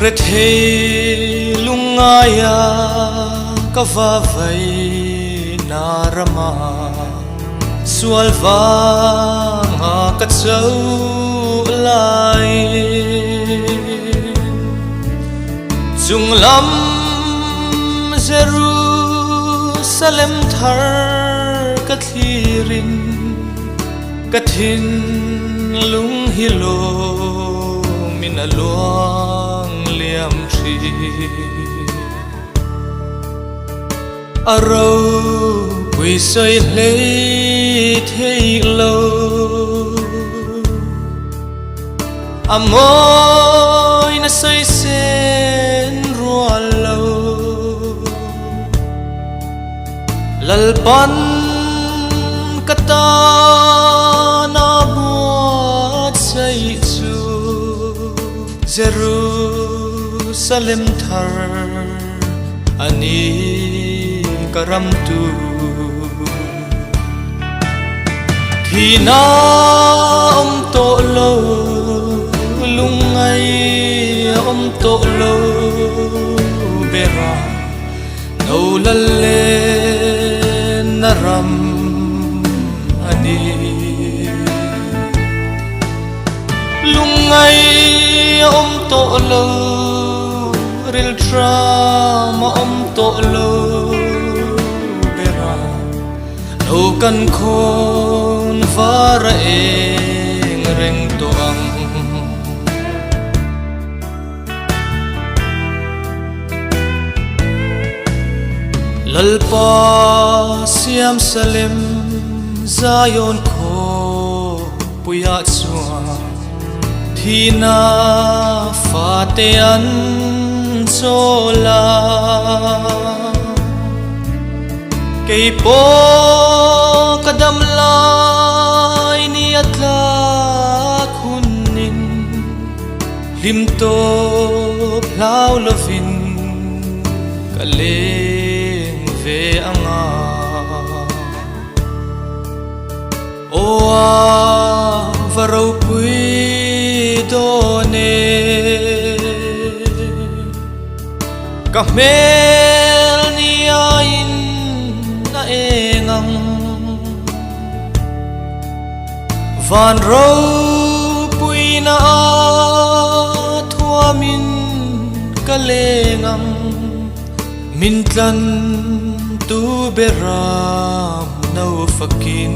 Rethei lungaya kavavai narama sualva nga katsau lai Junglam Jerusalem thar kathirin kathin lung hilo minaluang liam tri aro quy soi lấy thế lâu amoi na soi sen rua lâu lalpan kata na buat say chu Jerusalem thar ani karam tu thì na to lo lungai to lo bera no lalle naram ani lungai to lo ril drama to lo bera no kan khôn vara eng reng toang lalpa siam salem Zion ko puya chua thina fatean chola kay po kadam lai ni atla kunin limto plau lovin kaleng ve anga oa varau pui done kamel ni ain na engang van rau pui na thua min kalengang mintlan tu beram nau fakin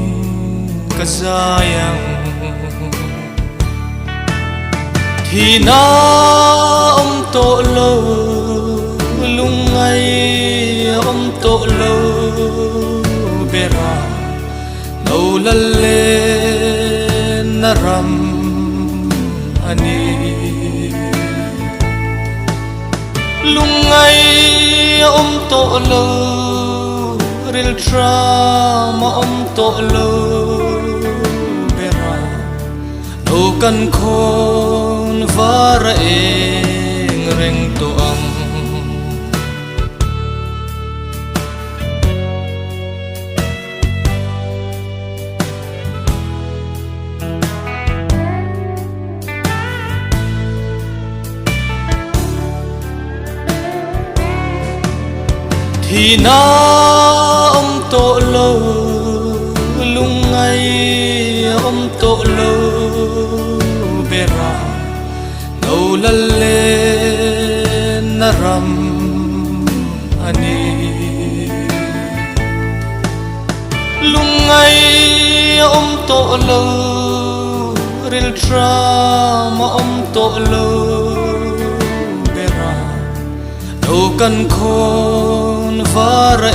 kazayang thì na to lo lungai to lo bera no lalle naram ani lungai to lo ril drama to lo bera no kan khôn vara eng reng toang thì na to lo lungai to lo bera no lalle naram ani lungai to lo ril drama to lo bera no kan khôn vara